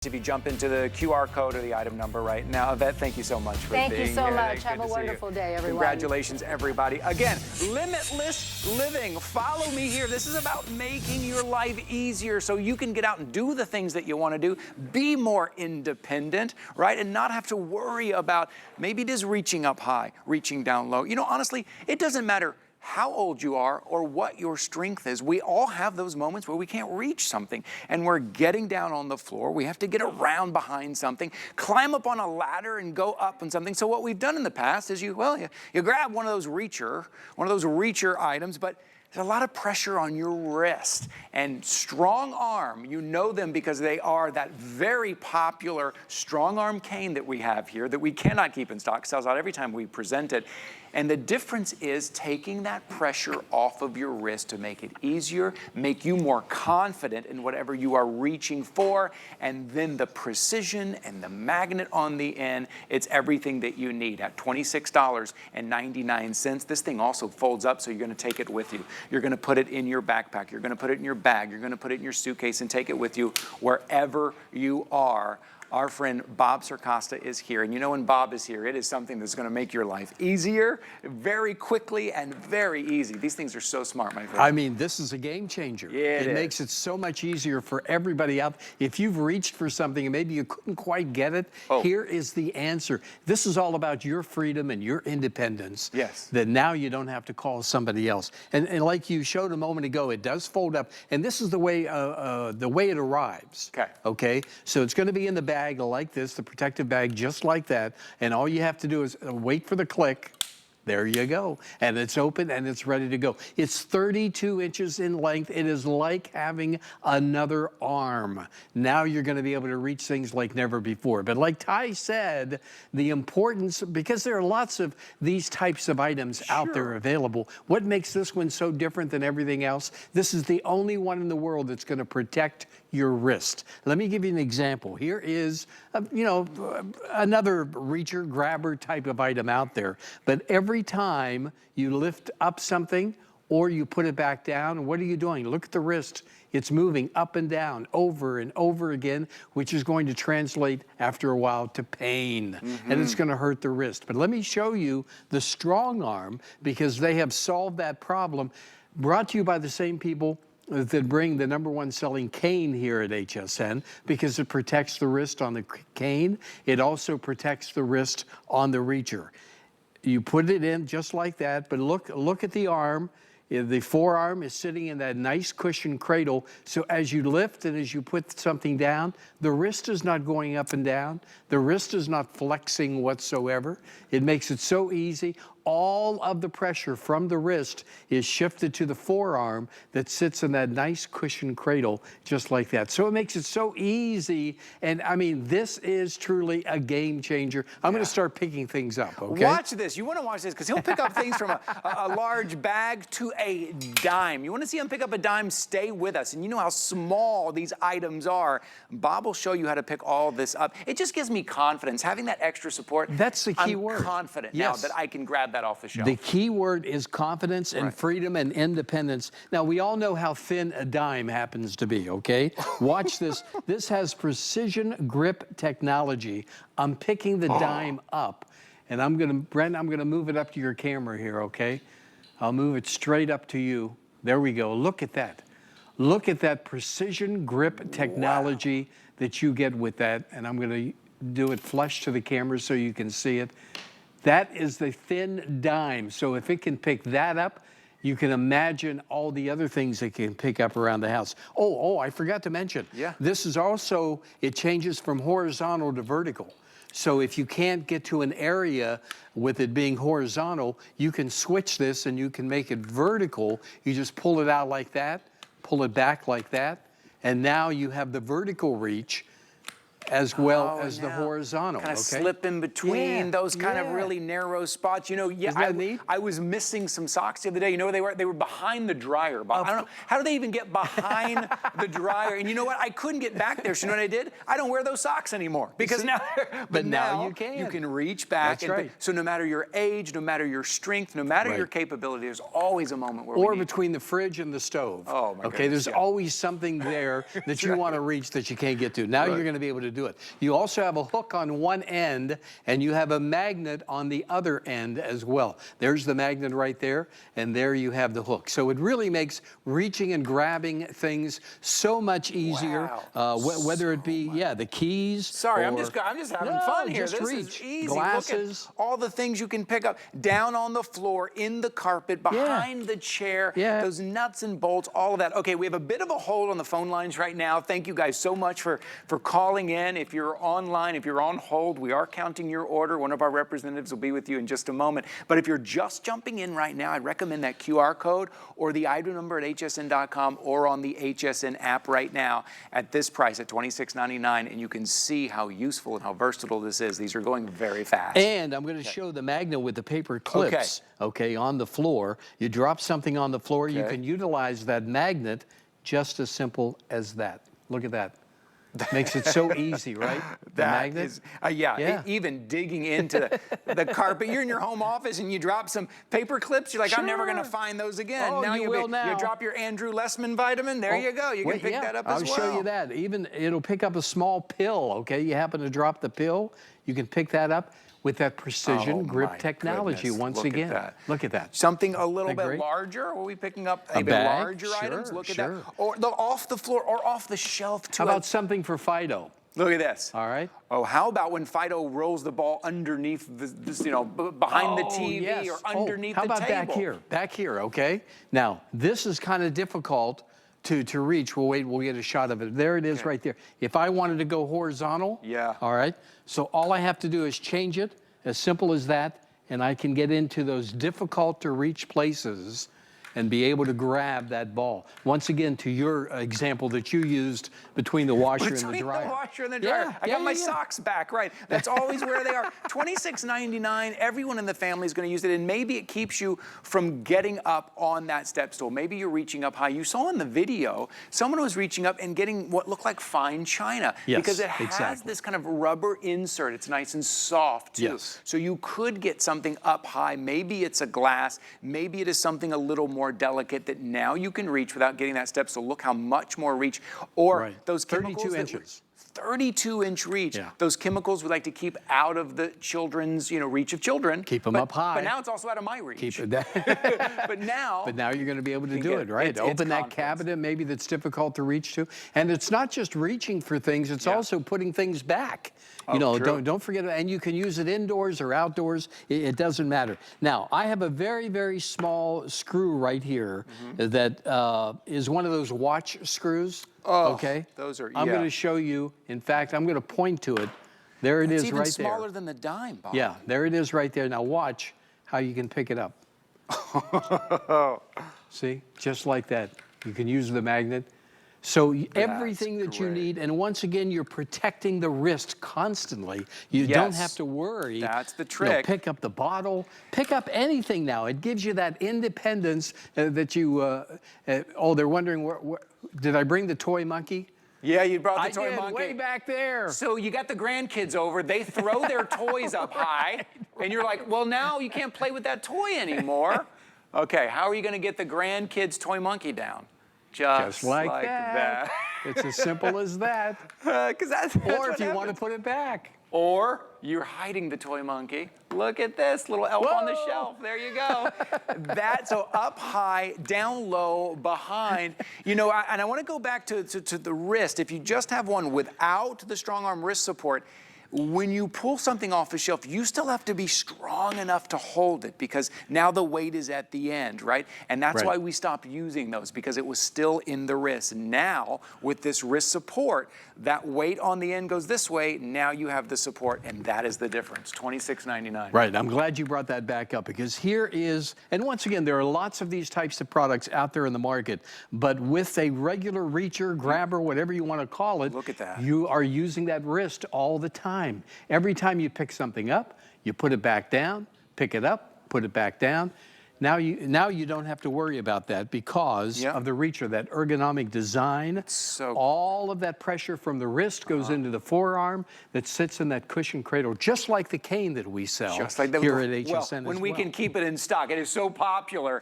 If you jump into the QR code or the item number right now. Yvette, thank you so much for being here. Thank you so much. Good Have a to see wonderful you. day, everyone. Congratulations, everybody. Again, limitless living. Follow me here. This is about making your life easier so you can get out and do the things that you want to do, be more independent, right? And not have to worry about maybe it is reaching up high, reaching down low. You know, honestly, it doesn't matter how old you are or what your strength is. We all have those moments where we can't reach something and we're getting down on the floor. We have to get around behind something, climb up on a ladder and go up on something. So what we've done in the past is you grab one of those reacher items, but there's a lot of pressure on your wrist. And StrongArm, you know them because they are that very popular StrongArm cane that we have here that we cannot keep in stock, sells out every time we present it. And the difference is taking that pressure off of your wrist to make it easier, make you more confident in whatever you are reaching for, and then the precision and the magnet on the end, it's everything that you need at $26.99. This thing also folds up, so you're gonna take it with you. You're gonna put it in your backpack, you're gonna put it in your bag, you're gonna put it in your suitcase and take it with you wherever you are. Our friend Bob Circosta is here, and you know when Bob is here, it is something that's going to make your life easier, very quickly, and very easy. These things are so smart, my friend. I mean, this is a game changer. Yeah, it makes it so much easier for everybody out. If you've reached for something and maybe you couldn't quite get it, here is the answer. This is all about your freedom and your independence. Yes. That now you don't have to call somebody else. And like you showed a moment ago, it does fold up, and this is the way it arrives. Okay. Okay. So it's going to be in the bag like this, the protective bag, just like that. And all you have to do is wait for the click. There you go. And it's open and it's ready to go. It's 32 inches in length. It is like having another arm. Now you're going to be able to reach things like never before. But like Ty said, the importance, because there are lots of these types of items out there available, what makes this one so different than everything else? This is the only one in the world that's going to protect your wrist. Let me give you an example. Here is, another reacher, grabber type of item out there. But every time you lift up something or you put it back down, what are you doing? Look at the wrist. It's moving up and down over and over again, which is going to translate after a while to pain. And it's going to hurt the wrist. But let me show you the StrongArm, because they have solved that problem. Brought to you by the same people that bring the #1 selling cane here at HSN, because it protects the wrist on the cane. It also protects the wrist on the reacher. You put it in just like that, but look at the arm. The forearm is sitting in that nice cushion cradle. So as you lift and as you put something down, the wrist is not going up and down. The wrist is not flexing whatsoever. It makes it so easy. All of the pressure from the wrist is shifted to the forearm that sits in that nice cushion cradle just like that. So it makes it so easy. And I mean, this is truly a game changer. I'm going to start picking things up, okay? Watch this. You want to watch this because he'll pick up things from a large bag to a dime. You want to see him pick up a dime? Stay with us. And you know how small these items are. Bob will show you how to pick all this up. It just gives me confidence. Having that extra support. That's the key word. I'm confident now that I can grab that off the shelf. The key word is confidence and freedom and independence. Now, we all know how thin a dime happens to be, okay? Watch this. This has precision grip technology. I'm picking the dime up, and Brent, I'm gonna move it up to your camera here, okay? I'll move it straight up to you. There we go. Look at that. Look at that precision grip technology that you get with that, and I'm gonna do it flush to the camera so you can see it. That is the thin dime. So if it can pick that up, you can imagine all the other things it can pick up around the house. Oh, I forgot to mention. Yeah. This is also, it changes from horizontal to vertical. So if you can't get to an area with it being horizontal, you can switch this and you can make it vertical. You just pull it out like that, pull it back like that, and now you have the vertical reach. as well as the now. horizontal. Kind of Okay? slip in between those kind of yeah. really narrow spots. You know, yeah, Isn't that neat? I was missing some socks the other day. You know where they were? They were behind the dryer. I don't know. How do they even get behind the dryer? And you know what? I couldn't get back there. So you know what I did? I don't wear those socks anymore because now, but now you can. You can reach back. That's right. So no matter your age, no matter your strength, no matter your capability, there's always a moment where or we need between the fridge and the stove. Oh, my okay, goodness, there's always something there that you want to reach that you can't get to. Now you're going to be able to do it. You also have a hook on one end, and you have a magnet on the other end as well. There's the magnet right there, and there you have the hook. So it really makes reaching and grabbing things so much easier, whether it be, the keys. Sorry, or, I'm just having fun here. Just This reach. is easy. Glasses. Look at all the things you can pick up down on the floor, in the carpet, behind the chair, those nuts and bolts, all of that. Okay, we have a bit of a hold on the phone lines right now. Thank you guys so much for calling in. If you're online, if you're on hold, we are counting your order. One of our representatives will be with you in just a moment. But if you're just jumping in right now, I'd recommend that QR code or the item number at hsn.com or on the HSN app right now at this price at $26.99, and you can see how useful and how versatile this is. These are going very fast. And I'm going to show the magnet with the paper clips, okay, on the floor. You drop something on the floor, you can utilize that magnet just as simple as that. Look at that. Makes it so easy, right? The magnet? Is, even digging into the carpet. You're in your home office and you drop some paper clips. You're like, I'm never going to find those again. Oh, now you will now. You drop your Andrew Lessman vitamin. There you go. You can pick that up as well. I'll show you that. Even it'll pick up a small pill, okay? You happen to drop the pill, you can pick that up with that precision grip technology once again. Look at that. Something a little bit larger? Are we picking up a bit larger items? Look at that. Or off the floor or off the shelf too. How about something for Fido? Look at this. All right. Oh, how about when Fido rolls the ball underneath this, you know, behind the TV or underneath the table? How about back here? Back here, okay? Now, this is kind of difficult to reach. We'll wait, we'll get a shot of it. There it is right there. If I wanted to go horizontal, all right, so all I have to do is change it, as simple as that, and I can get into those difficult to reach places and be able to grab that ball. Once again, to your example that you used between the washer and the dryer. Between the washer and the dryer. I got my socks back, right. That's always where they are. $26.99, everyone in the family is going to use it, and maybe it keeps you from getting up on that step stool. Maybe you're reaching up high. You saw in the video, someone was reaching up and getting what looked like fine china. Because it has this kind of rubber insert. It's nice and soft, too. So you could get something up high. Maybe it's a glass. Maybe it is something a little more delicate that now you can reach without getting that step. So look how much more reach. Or those chemicals. 32 inches. 32-inch reach. Those chemicals we like to keep out of the children's, reach of children. Keep them up high. But now it's also out of my reach. But now you're going to be able to do it, right? Open that cabinet maybe that's difficult to reach to. And it's not just reaching for things, it's also putting things back. Don't forget, and you can use it indoors or outdoors. It doesn't matter. Now, I have a very, very small screw right here that is one of those watch screws. Okay? Those are, I'm going to show you. In fact, I'm going to point to it. There it is right there. It's even smaller than the dime, Bob. Yeah, there it is right there. Now watch how you can pick it up. See? Just like that. You can use the magnet. So everything that you need, and once again, you're protecting the wrist constantly. You don't have to worry. That's the trick. Pick up the bottle, pick up anything now. It gives you that independence that you, they're wondering, did I bring the toy monkey? Yeah, you brought the toy monkey. I did, way back there. So you got the grandkids over, they throw their toys up high, and you're like, well, now you can't play with that toy anymore. Okay, how are you going to get the grandkids' toy monkey down? Just like that. It's as simple as that. Or if you want to put it back. Or you're hiding the toy monkey. Look at this little elf on the shelf. There you go. So up high, down low, behind. And I want to go back to the wrist. If you just have one without the StrongArm wrist support, when you pull something off a shelf, you still have to be strong enough to hold it because now the weight is at the end, right? And that's why we stopped using those, because it was still in the wrist. Now, with this wrist support, that weight on the end goes this way. Now you have the support, and that is the difference, $26.99. Right, I'm glad you brought that back up, because here is, and once again, there are lots of these types of products out there in the market, but with a regular reacher, grabber, whatever you want to call it, look at that. You are using that wrist all the time. Every time you pick something up, you put it back down, pick it up, put it back down. Now you don't have to worry about that because of the reacher, that ergonomic design. So all of that pressure from the wrist goes into the forearm that sits in that cushion cradle, just like the cane that we sell just like the, here at HSN when as we well. can keep it in stock. It is so popular.